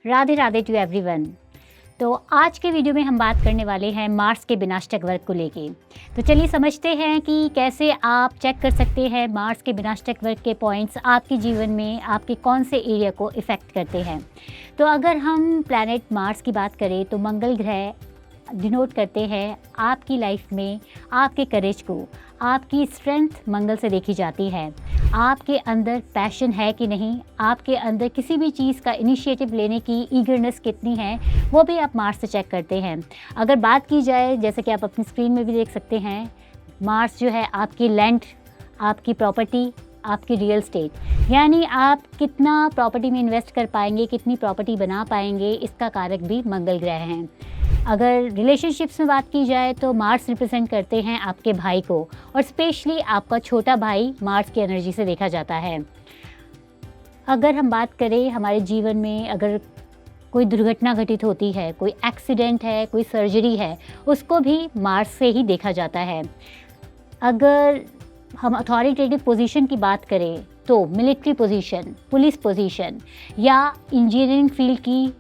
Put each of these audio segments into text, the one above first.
Radhe Radhe to everyone. तो आज के वीडियो में हम बात करने वाले हैं मार्स के विनाशक वर्ग को लेके। तो चलिए समझते हैं कि कैसे आप चेक कर सकते हैं मार्स के विनाशक वर्ग के पॉइंट्स आपके जीवन में आपके कौन से एरिया को इफ़ेक्ट करते हैं। तो अगर हम प्लैनेट मार्स की बात करें तो मंगल ग्रह डिनोट करते हैं आपकी लाइफ में आपके करेज को, आपकी स्ट्रेंथ मंगल से देखी जाती है। आपके अंदर पैशन है कि नहीं, आपके अंदर किसी भी चीज़ का इनिशिएटिव लेने की ईगरनेस कितनी है, वो भी आप मार्स से चेक करते हैं। अगर बात की जाए, जैसे कि आप अपनी स्क्रीन में भी देख सकते हैं, मार्स जो है आपकी लैंड, आपकी प्रॉपर्टी, आपकी रियल स्टेट, यानी आप कितना प्रॉपर्टी में इन्वेस्ट कर पाएंगे, कितनी प्रॉपर्टी बना पाएंगे, इसका कारक भी मंगल ग्रह हैं। अगर रिलेशनशिप्स में बात की जाए तो मार्स रिप्रेजेंट करते हैं आपके भाई को, और स्पेशली आपका छोटा भाई मार्स की एनर्जी से देखा जाता है। अगर हम बात करें हमारे जीवन में, अगर कोई दुर्घटना घटित होती है, कोई एक्सीडेंट है, कोई सर्जरी है, उसको भी मार्स से ही देखा जाता है। अगर हम अथॉरिटेटिव पोजीशन की बात करें तो मिलिट्री पोजीशन, पुलिस पोजीशन या इंजीनियरिंग फील्ड की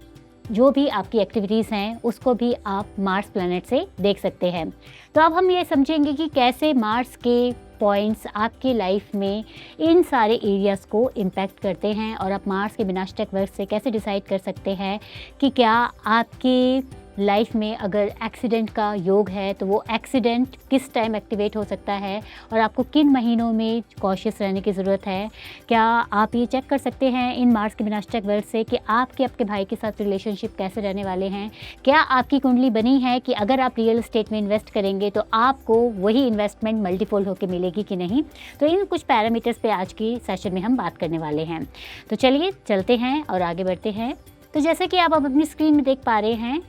जो भी आपकी एक्टिविटीज़ हैं, उसको भी आप मार्स प्लैनेट से देख सकते हैं। तो अब हम ये समझेंगे कि कैसे मार्स के पॉइंट्स आपके लाइफ में इन सारे एरियाज़ को इम्पैक्ट करते हैं, और आप मार्स के विनाशक वर्ग से कैसे डिसाइड कर सकते हैं कि क्या आपकी लाइफ में अगर एक्सीडेंट का योग है तो वो एक्सीडेंट किस टाइम एक्टिवेट हो सकता है, और आपको किन महीनों में कॉशियस रहने की ज़रूरत है। क्या आप ये चेक कर सकते हैं इन मार्स के विनाशक वर्ग से कि आपके भाई के साथ रिलेशनशिप कैसे रहने वाले हैं। क्या आपकी कुंडली बनी है कि अगर आप रियल एस्टेट में इन्वेस्ट करेंगे तो आपको वही इन्वेस्टमेंट मल्टीफोल्ड होकर मिलेगी कि नहीं। तो इन कुछ पैरामीटर्स पे आज की सेशन में हम बात करने वाले हैं। तो चलिए चलते हैं और आगे बढ़ते हैं। तो जैसे कि आप अपनी स्क्रीन में देख पा रहे हैं,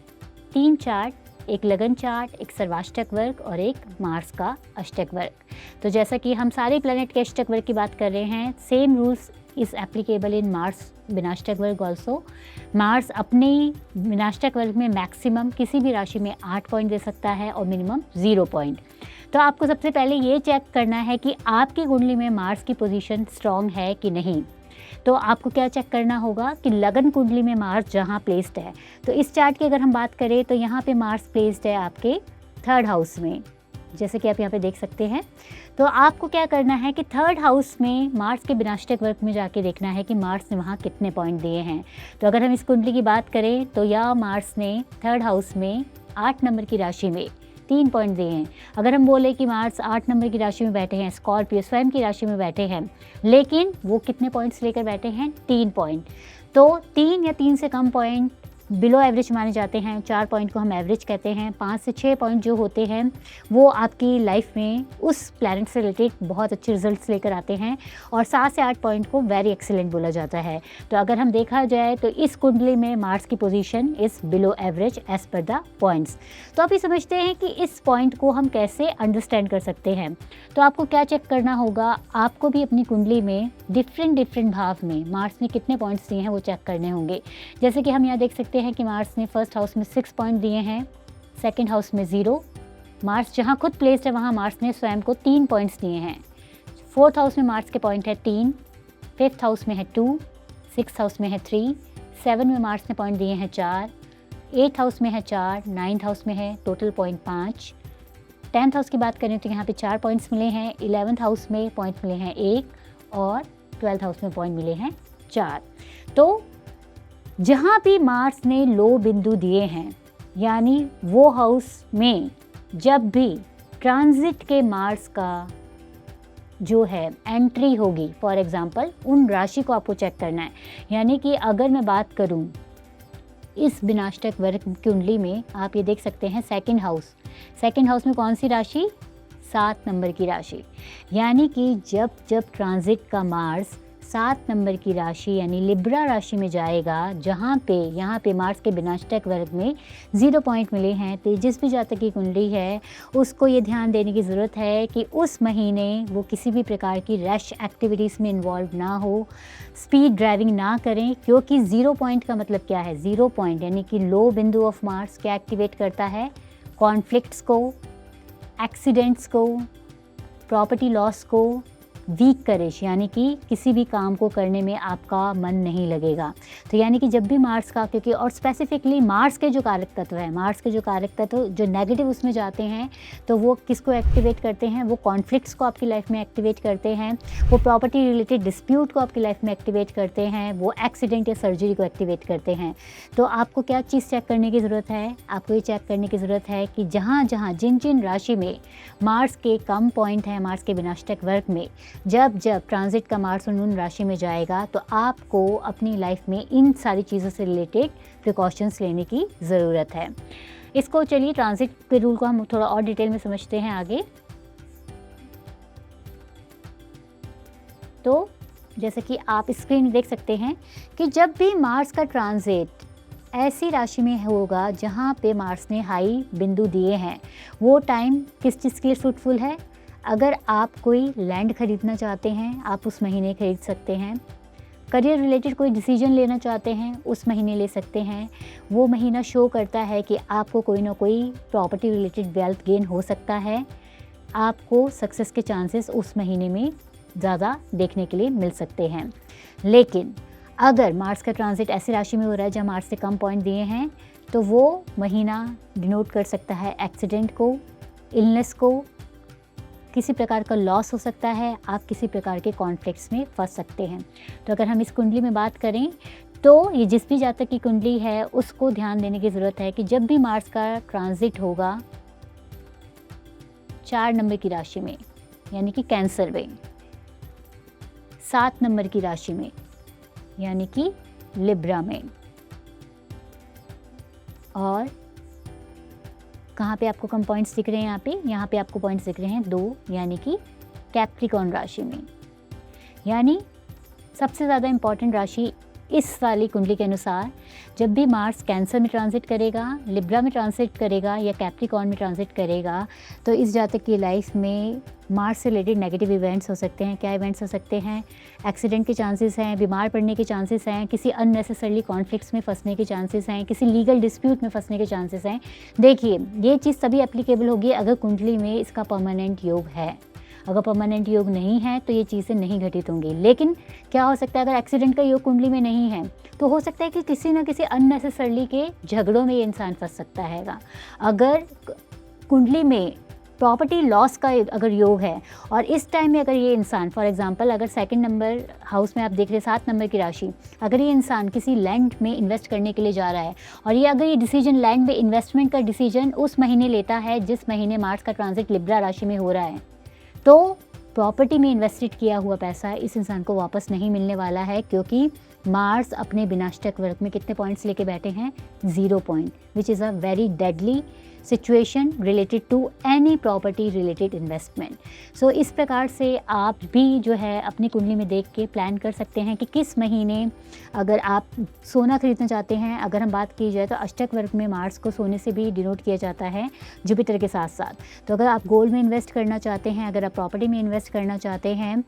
3 चार्ट, एक लगन चार्ट, एक सर्वाष्टक वर्ग और एक मार्स का अष्टक वर्ग। तो जैसा कि हम सारे प्लैनेट के अष्टक वर्ग की बात कर रहे हैं, same rules is applicable in Mars विनाशक वर्ग ऑल्सो। मार्स अपने विनाशक वर्ग में मैक्सिमम किसी भी राशि में 8 पॉइंट दे सकता है और मिनिमम 0 पॉइंट। तो आपको सबसे पहले ये चेक करना है कि आपकी कुंडली में मार्स की पोजीशन स्ट्रॉन्ग है कि नहीं। तो आपको क्या चेक करना होगा कि लगन कुंडली में मार्स जहाँ प्लेस्ड है, तो इस चार्ट की अगर हम बात करें तो यहाँ पे मार्स प्लेस्ड है आपके 3rd हाउस में, जैसे कि आप यहाँ पे देख सकते हैं। तो आपको क्या करना है कि 3rd हाउस में मार्स के विनाशक वर्ग में जाके देखना है कि मार्स ने वहाँ कितने पॉइंट दिए हैं। तो अगर हम इस कुंडली की बात करें तो यह मार्स ने 3rd हाउस में 8 नंबर की राशि में 3 पॉइंट दिए हैं। अगर हम बोले कि मार्स 8 नंबर की राशि में बैठे हैं, स्कॉर्पियो स्वयं की राशि में बैठे हैं, लेकिन वो कितने पॉइंट्स लेकर बैठे हैं? 3 पॉइंट। तो 3 या 3 से कम पॉइंट बिलो एवरेज माने जाते हैं। 4 पॉइंट को हम एवरेज कहते हैं। 5 से 6 पॉइंट जो होते हैं वो आपकी लाइफ में उस प्लैनेट से रिलेटेड बहुत अच्छे रिजल्ट्स लेकर आते हैं, और 7 से 8 पॉइंट को वेरी एक्सीलेंट बोला जाता है। तो अगर हम देखा जाए तो इस कुंडली में मार्स की position is below average as per the points. तो आप ये समझते हैं कि इस पॉइंट को हम कैसे अंडरस्टैंड कर सकते हैं। तो आपको क्या चेक करना होगा, आपको भी अपनी कुंडली में डिफरेंट भाव में मार्स ने कितने पॉइंट्स दिए हैं वो चेक करने होंगे। जैसे कि हम यहाँ देख सकते हैं कि मार्स ने 1st हाउस में 6 पॉइंट दिए हैं, 2nd हाउस में 0। मार्स जहाँ खुद प्लेस्ड है वहाँ मार्स ने स्वयं को 3 पॉइंट्स दिए हैं। 4th हाउस में मार्स के पॉइंट है 3, 5th हाउस में है 2, 6th हाउस में है 3, 7 में मार्स ने पॉइंट दिए हैं 4, 8th हाउस में है 4, 9th हाउस में है टोटल पॉइंट 5। 10th हाउस की बात करें तो यहाँ पे 4 पॉइंट्स मिले हैं। 11th हाउस में पॉइंट मिले हैं 1, और 12th हाउस में पॉइंट मिले हैं 4। तो जहाँ भी मार्स ने लो बिंदु दिए हैं, यानी वो हाउस में जब भी ट्रांजिट के मार्स का जो है एंट्री होगी, फॉर एग्जांपल उन राशि को आपको चेक करना है। यानी कि अगर मैं बात करूं इस विनाशक वर्ग कुंडली में, आप ये देख सकते हैं 2nd हाउस। 2nd हाउस में कौन सी राशि? 7 नंबर की राशि। यानी कि जब ट्रांजिट का मार्स 7 नंबर की राशि यानी लिब्रा राशि में जाएगा, जहाँ पे यहाँ पे मार्स के विनाशक वर्ग में 0 पॉइंट मिले हैं। तो जिस भी जातक की कुंडली है उसको ये ध्यान देने की ज़रूरत है कि उस महीने वो किसी भी प्रकार की रैश एक्टिविटीज़ में इन्वॉल्व ना हो, स्पीड ड्राइविंग ना करें, क्योंकि 0 पॉइंट का मतलब क्या है? 0 पॉइंट यानी कि लो बिंदु ऑफ मार्स क्या एक्टिवेट करता है? कॉन्फ्लिक्ट्स को, एक्सीडेंट्स को, प्रॉपर्टी लॉस को, वीक करेज यानी कि किसी भी काम को करने में आपका मन नहीं लगेगा। तो यानी कि जब भी मार्स का, क्योंकि और स्पेसिफिकली मार्स के जो कारक तत्व है, मार्स के जो कारक तत्व जो नेगेटिव उसमें जाते हैं, तो वो किसको एक्टिवेट करते हैं? वो कॉन्फ्लिक्ट्स को आपकी लाइफ में एक्टिवेट करते हैं, वो प्रॉपर्टी रिलेटेड डिस्प्यूट को आपकी लाइफ में एक्टिवेट करते हैं, वो एक्सीडेंट या सर्जरी को एक्टिवेट करते हैं। तो आपको क्या चीज़ चेक करने की ज़रूरत है? आपको ये चेक करने की ज़रूरत है कि जहाँ जहाँ जिन जिन राशि में मार्स के कम पॉइंट हैं, मार्स के विनाशक वर्ग में, जब जब ट्रांजिट का मार्स उन राशि में जाएगा तो आपको अपनी लाइफ में इन सारी चीज़ों से रिलेटेड प्रिकॉशंस लेने की ज़रूरत है। इसको चलिए ट्रांजिट के रूल को हम थोड़ा और डिटेल में समझते हैं आगे। तो जैसे कि आप स्क्रीन में देख सकते हैं कि जब भी मार्स का ट्रांजिट ऐसी राशि में होगा जहाँ पे मार्स ने हाई बिंदु दिए हैं, वो टाइम किस चीज़ के लिए सूटफुल है? अगर आप कोई लैंड खरीदना चाहते हैं, आप उस महीने खरीद सकते हैं। करियर रिलेटेड कोई डिसीजन लेना चाहते हैं, उस महीने ले सकते हैं। वो महीना शो करता है कि आपको कोई ना कोई प्रॉपर्टी रिलेटेड वेल्थ गेन हो सकता है। आपको सक्सेस के चांसेस उस महीने में ज़्यादा देखने के लिए मिल सकते हैं। लेकिन अगर मार्स का ट्रांजिट ऐसी राशि में हो रहा है जहाँ मार्स से कम पॉइंट दिए हैं, तो वो महीना डिनोट कर सकता है एक्सीडेंट को, इलनेस को, किसी प्रकार का लॉस हो सकता है, आप किसी प्रकार के कॉन्फ्लिक्ट्स में फंस सकते हैं। तो अगर हम इस कुंडली में बात करें तो ये जिस भी जातक की कुंडली है उसको ध्यान देने की ज़रूरत है कि जब भी मार्स का ट्रांजिट होगा 4 नंबर की राशि में यानी कि कैंसर में, 7 नंबर की राशि में यानी कि लिब्रा में, और कहाँ पे आपको कम पॉइंट्स दिख रहे हैं? यहाँ पे आपको पॉइंट्स दिख रहे हैं 2 यानी कि कैप्रिकॉर्न राशि में। यानी सबसे ज़्यादा इम्पॉर्टेंट राशि इस वाली कुंडली के अनुसार, जब भी मार्स कैंसर में ट्रांजिट करेगा, लिब्रा में ट्रांजिट करेगा या कैप्रिकॉर्न में ट्रांजिट करेगा, तो इस जातक की लाइफ में मार्स से रिलेटेड नेगेटिव इवेंट्स हो सकते हैं। क्या इवेंट्स हो सकते हैं? एक्सीडेंट के चांसेस हैं, बीमार पड़ने के चांसेस हैं, किसी अननेसेसरली कॉन्फ्लिक्ट्स में फंसने के चांसेस हैं, किसी लीगल डिस्प्यूट में फंसने के चांसेस हैं। देखिए, ये चीज़ तभी एप्लीकेबल होगी अगर कुंडली में इसका परमानेंट योग है। अगर परमानेंट योग नहीं है तो ये चीज़ें नहीं घटित होंगी। लेकिन क्या हो सकता है, अगर एक्सीडेंट का योग कुंडली में नहीं है तो हो सकता है कि किसी न किसी अननेसेसरली के झगड़ों में ये इंसान फंस सकता है। अगर कुंडली में प्रॉपर्टी लॉस का अगर योग है और इस टाइम में अगर ये इंसान, फॉर एग्जांपल अगर 2nd नंबर हाउस में आप देख रहे हैं 7 नंबर की राशि, अगर ये इंसान किसी लैंड में इन्वेस्ट करने के लिए जा रहा है और ये अगर ये डिसीजन लैंड में इन्वेस्टमेंट का डिसीजन उस महीने लेता है जिस महीने मार्स का ट्रांजिट लिब्रा राशि में हो रहा है, तो प्रॉपर्टी में इन्वेस्टेड किया हुआ पैसा इस इंसान को वापस नहीं मिलने वाला है, क्योंकि मार्स अपने विनाशक वर्ग में कितने पॉइंट्स लेके बैठे हैं? 0 point, which is a very deadly situation related to any property related investment. So इस प्रकार से आप भी जो है अपनी कुंडली में देख के प्लान कर सकते हैं कि किस महीने, अगर आप सोना खरीदना चाहते हैं, अगर हम बात की जाए तो अष्टक वर्ग में मार्स को सोने से भी डिनोट किया जाता है जुपिटर के साथ साथ। तो अगर आप गोल्ड में इन्वेस्ट करना चाहते हैं, अगर आप प्रॉपर्टी में इन्वेस्ट करना चाहते हैं,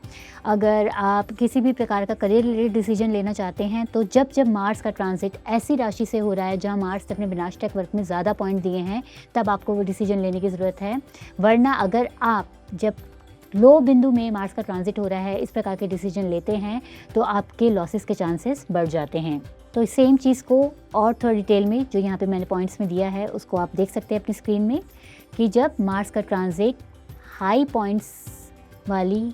अगर आप किसी भी प्रकार का करियर रिलेटेड डिसीजन लेना चाहते हैं, तो जब जब मार्स का ट्रांजिट ऐसी राशि से हो रहा है जहाँ मार्स अपने विनाशक वर्ग में ज़्यादा पॉइंट दिए हैं, तब आपको वो डिसीजन लेने की ज़रूरत है। वरना अगर आप जब लो बिंदु में मार्स का ट्रांजिट हो रहा है इस प्रकार के डिसीजन लेते हैं तो आपके लॉसेस के चांसेस बढ़ जाते हैं। तो सेम चीज़ को और थोड़ा डिटेल में जो यहाँ पे मैंने पॉइंट्स में दिया है उसको आप देख सकते हैं अपनी स्क्रीन में, कि जब मार्स का ट्रांजिट हाई पॉइंट्स वाली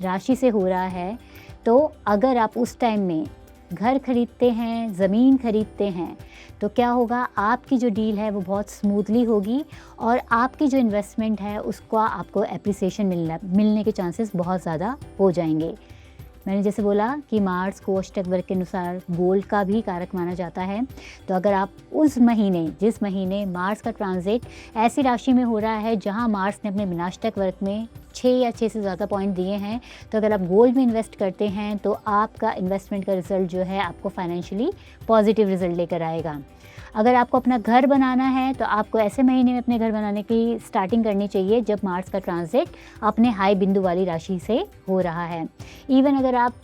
राशि से हो रहा है, तो अगर आप उस टाइम में घर खरीदते हैं, ज़मीन खरीदते हैं, तो क्या होगा, आपकी जो डील है वो बहुत स्मूथली होगी और आपकी जो इन्वेस्टमेंट है उसको आपको एप्रिसिएशन मिलने के चांसेस बहुत ज़्यादा हो जाएंगे। मैंने जैसे बोला कि मार्स को अष्टक वर्ग के अनुसार गोल्ड का भी कारक माना जाता है। तो अगर आप उस महीने, जिस महीने मार्स का ट्रांजिट ऐसी राशि में हो रहा है जहां मार्स ने अपने विनाशक वर्ग में 6 या 6 से ज़्यादा पॉइंट दिए हैं। तो अगर आप गोल्ड में इन्वेस्ट करते हैं तो आपका इन्वेस्टमेंट का रिज़ल्ट जो है आपको फाइनेंशियली पॉजिटिव रिज़ल्ट लेकर आएगा। अगर आपको अपना घर बनाना है तो आपको ऐसे महीने में अपने घर बनाने की स्टार्टिंग करनी चाहिए जब मार्स का ट्रांजिट अपने हाई बिंदु वाली राशि से हो रहा है। इवन अगर आप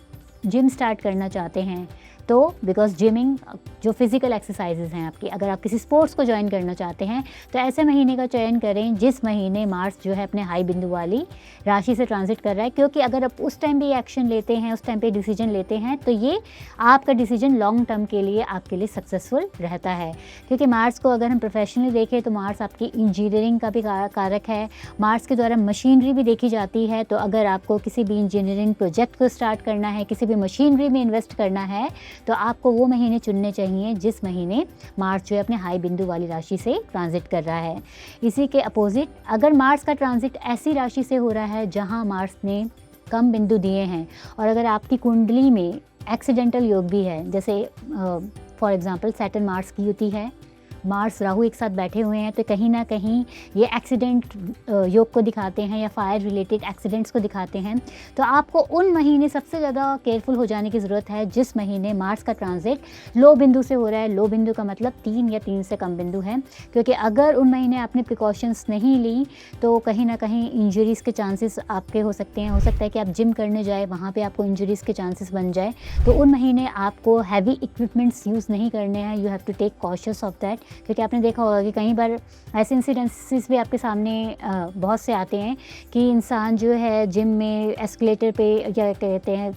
जिम स्टार्ट करना चाहते हैं तो बिकॉज जिमिंग जो फिज़िकल एक्सरसाइजेज हैं आपकी, अगर आप किसी स्पोर्ट्स को ज्वाइन करना चाहते हैं तो ऐसे महीने का चयन करें जिस महीने मार्स जो है अपने हाई बिंदु वाली राशि से ट्रांजिट कर रहा है, क्योंकि अगर आप उस टाइम पे एक्शन लेते हैं, उस टाइम पे डिसीजन लेते हैं तो ये आपका डिसीजन लॉन्ग टर्म के लिए आपके लिए सक्सेसफुल रहता है। क्योंकि मार्स को अगर हम प्रोफेशनली देखें तो मार्स आपकी इंजीनियरिंग का भी कारक है। मार्स के द्वारा मशीनरी भी देखी जाती है। तो अगर आपको किसी भी इंजीनियरिंग प्रोजेक्ट को स्टार्ट करना है, किसी भी मशीनरी में इन्वेस्ट करना है तो आपको वो महीने चुनने चाहिए जिस महीने मार्स जो है अपने हाई बिंदु वाली राशि से ट्रांजिट कर रहा है। इसी के अपोजिट अगर मार्स का ट्रांजिट ऐसी राशि से हो रहा है जहां मार्स ने कम बिंदु दिए हैं और अगर आपकी कुंडली में एक्सीडेंटल योग भी है, जैसे फॉर एग्जांपल सैटर्न मार्स की युति है, मार्स राहु एक साथ बैठे हुए हैं, तो कहीं ना कहीं ये एक्सीडेंट योग को दिखाते हैं या फायर रिलेटेड एक्सीडेंट्स को दिखाते हैं। तो आपको उन महीने सबसे ज़्यादा केयरफुल हो जाने की ज़रूरत है जिस महीने मार्स का ट्रांजिट लो बिंदु से हो रहा है। लो बिंदु का मतलब 3 या 3 से कम बिंदु है, क्योंकि अगर उन महीने आपने प्रिकॉशंस नहीं ली तो कहीं ना कहीं इंजरीज़ के चांसेस आपके हो सकते हैं। हो सकता है कि आप जिम करने जाए, वहाँ पर आपको इंजरीज़ के चांसेस बन जाए। तो उन महीने आपको हैवी इक्विपमेंट्स यूज़ नहीं करने हैं। You have to take cautious of that, क्योंकि आपने देखा होगा कि कई बार ऐसे इंसिडेंसेस भी आपके सामने बहुत से आते हैं कि इंसान जो है जिम में एस्केलेटर पे या कहते हैं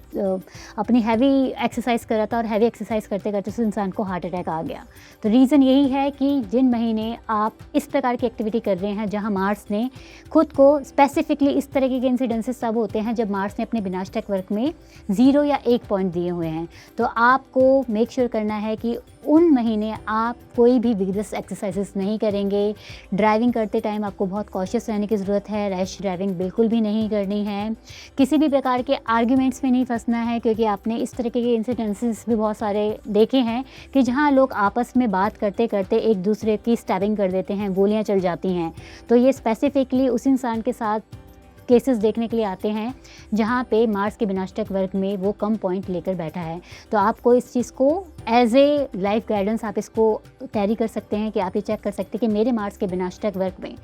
अपनी हैवी एक्सरसाइज कर रहा था और हैवी एक्सरसाइज करते करते उस इंसान को हार्ट अटैक आ गया। तो रीज़न यही है कि जिन महीने आप इस प्रकार की एक्टिविटी कर रहे हैं जहां मार्स ने खुद को स्पेसिफिकली, इस तरह के इंसिडेंसेस तब होते हैं जब मार्स ने अपने विनाशक वर्क में 0 या 1 पॉइंट दिए हुए हैं। तो आपको मेक श्योर करना है कि उन महीने आप कोई भी विगरस एक्सरसाइजेस नहीं करेंगे। ड्राइविंग करते टाइम आपको बहुत कॉशियस रहने की ज़रूरत है। रैश ड्राइविंग बिल्कुल भी नहीं करनी है। किसी भी प्रकार के आर्ग्यूमेंट्स में नहीं फंसना है, क्योंकि आपने इस तरीके के इंसिडेंसेस भी बहुत सारे देखे हैं कि जहां लोग आपस में बात करते करते एक दूसरे की स्टैबिंग कर देते हैं, गोलियां चल जाती हैं। तो ये स्पेसिफिकली उस इंसान के साथ केसेस देखने के लिए आते हैं जहाँ पे मार्स के विनाशक वर्ग में वो कम पॉइंट लेकर बैठा है। तो आपको इस चीज़ को एज ए लाइफ गाइडेंस आप इसको कैरी कर सकते हैं कि आप ये चेक कर सकते हैं कि मेरे मार्स के विनाशक वर्ग में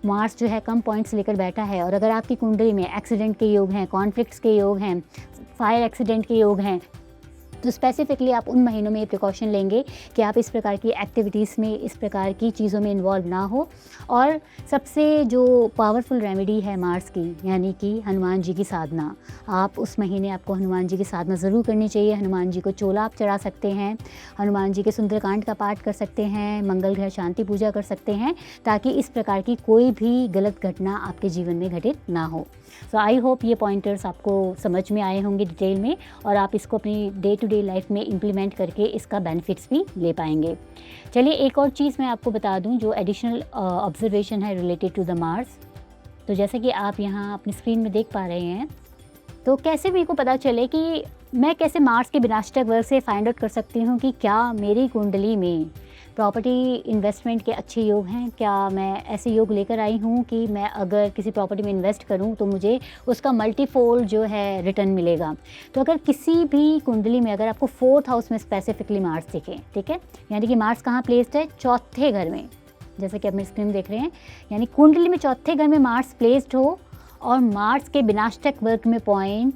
मार्स जो है कम पॉइंट्स लेकर बैठा है। और अगर आपकी कुंडली में एक्सीडेंट के योग हैं, कॉन्फ्लिक्ट्स के योग हैं, फायर एक्सीडेंट के योग हैं, तो स्पेसिफिकली आप उन महीनों में ये प्रिकॉशन लेंगे कि आप इस प्रकार की एक्टिविटीज़ में, इस प्रकार की चीज़ों में इन्वॉल्व ना हो। और सबसे जो पावरफुल रेमेडी है मार्स की, यानी कि हनुमान जी की साधना, आप उस महीने आपको हनुमान जी की साधना ज़रूर करनी चाहिए। हनुमान जी को चोला आप चढ़ा सकते हैं, हनुमान जी के सुंदरकांड का पाठ कर सकते हैं, मंगल ग्रह शांति पूजा कर सकते हैं, ताकि इस प्रकार की कोई भी गलत घटना आपके जीवन में घटित ना हो। सो आई होप ये पॉइंटर्स आपको समझ में आए होंगे डिटेल में और आप इसको अपनी डे टू डे लाइफ में इम्प्लीमेंट करके इसका बेनिफिट्स भी ले पाएंगे। चलिए एक और चीज़ मैं आपको बता दूं जो एडिशनल ऑब्जर्वेशन है रिलेटेड टू द मार्स। तो जैसे कि आप यहाँ अपनी स्क्रीन में देख पा रहे हैं, तो कैसे मेरे को पता चले कि मैं कैसे मार्स के विनाशक वर्ग से फाइंड आउट कर सकती हूँ कि क्या मेरी कुंडली में प्रॉपर्टी इन्वेस्टमेंट के अच्छे योग हैं। क्या मैं ऐसे योग लेकर आई हूँ कि मैं अगर किसी प्रॉपर्टी में इन्वेस्ट करूँ तो मुझे उसका मल्टीफोल्ड जो है रिटर्न मिलेगा। तो अगर किसी भी कुंडली में अगर आपको 4th हाउस में स्पेसिफिकली मार्स दिखे, ठीक है, यानी कि मार्स कहाँ प्लेस्ड है, 4थे घर में, जैसे कि आप मेरी स्क्रीन देख रहे हैं, यानी कुंडली में 4थे घर में मार्स प्लेस्ड हो और मार्स के विनाशक वर्ग में पॉइंट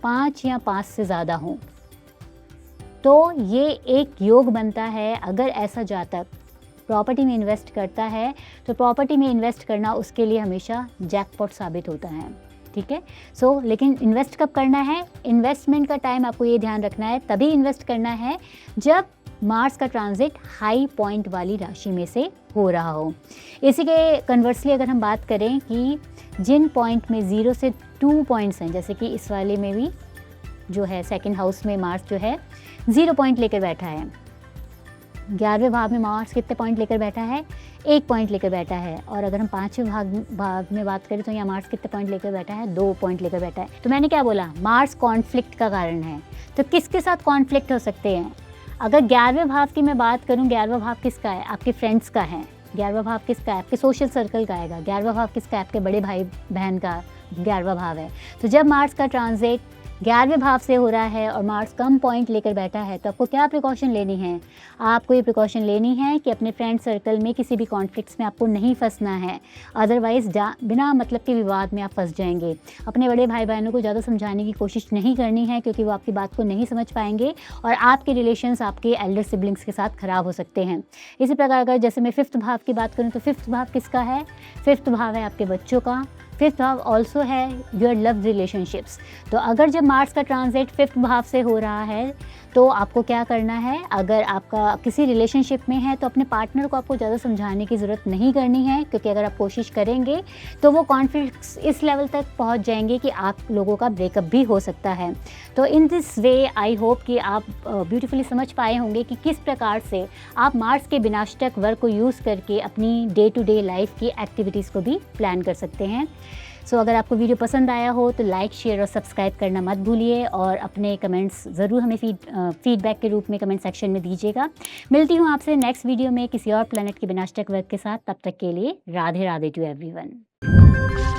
5 या 5 से ज़्यादा हो, तो ये एक योग बनता है। अगर ऐसा जातक प्रॉपर्टी में इन्वेस्ट करता है तो प्रॉपर्टी में इन्वेस्ट करना उसके लिए हमेशा जैकपॉट साबित होता है, ठीक है। सो लेकिन इन्वेस्ट कब करना है, इन्वेस्टमेंट का टाइम आपको ये ध्यान रखना है, तभी इन्वेस्ट करना है जब मार्स का ट्रांजिट हाई पॉइंट वाली राशि में से हो रहा हो। इसी के कन्वर्सली अगर हम बात करें कि जिन पॉइंट में 0 से 2 पॉइंट्स हैं, जैसे कि इस वाले में भी जो है 2nd हाउस में मार्स जो है 0 पॉइंट लेकर बैठा है, 11वें भाव में मार्स कितने पॉइंट लेकर बैठा है, 1 पॉइंट लेकर बैठा है। और अगर हम 5वें भाव में बात करें तो यहाँ मार्स कितने पॉइंट लेकर बैठा है, 2 पॉइंट लेकर बैठा है। तो मैंने क्या बोला, मार्स कॉन्फ्लिक्ट का कारण है। तो किसके साथ कॉन्फ्लिक्ट हो सकते हैं, अगर 11वें भाव की मैं बात करूँ, 11वां भाव किसका है, आपके फ्रेंड्स का है, 11वां भाव किसका है? आपके सोशल सर्कल का आएगा। 11वां भाव किसका है? आपके बड़े भाई बहन का 11वां भाव है। तो जब मार्स का ट्रांजिट 11वें भाव से हो रहा है और मार्स कम पॉइंट लेकर बैठा है, तो आपको क्या प्रिकॉशन लेनी है? आपको ये प्रिकॉशन लेनी है कि अपने फ्रेंड सर्कल में किसी भी कॉन्फ्लिक्ट्स में आपको नहीं फंसना है, अदरवाइज़ बिना मतलब के विवाद में आप फंस जाएंगे। अपने बड़े भाई बहनों को ज़्यादा समझाने की कोशिश नहीं करनी है, क्योंकि वो आपकी बात को नहीं समझ पाएंगे और आपके रिलेशंस आपके एल्डर सिबलिंग्स के साथ ख़राब हो सकते हैं। इसी प्रकार अगर जैसे मैं 5th भाव की बात करूँ, तो 5th भाव किसका है? 5th भाव है आपके बच्चों का। 5th भाव ऑल्सो है योर लव रिलेशनशिप्स। तो अगर जब मार्स का ट्रांजिट 5th भाव से हो रहा है, तो आपको क्या करना है? अगर आपका किसी रिलेशनशिप में है, तो अपने पार्टनर को आपको ज़्यादा समझाने की ज़रूरत नहीं करनी है, क्योंकि अगर आप कोशिश करेंगे तो वो कॉन्फ्लिक्ट्स इस लेवल तक पहुंच जाएंगे कि आप लोगों का ब्रेकअप भी हो सकता है। तो in this way I hope कि आप ब्यूटीफुली समझ पाए होंगे कि किस प्रकार से आप मार्स के विनाशक वर्ग को यूज़ करके अपनी डे टू डे लाइफ की एक्टिविटीज़ को भी प्लान कर सकते हैं। सो अगर आपको वीडियो पसंद आया हो तो लाइक, शेयर और सब्सक्राइब करना मत भूलिए, और अपने कमेंट्स ज़रूर हमें फीडबैक के रूप में कमेंट सेक्शन में दीजिएगा। मिलती हूँ आपसे नेक्स्ट वीडियो में किसी और प्लैनेट के विनाशक वर्ग के साथ। तब तक के लिए राधे राधे टू एवरीवन।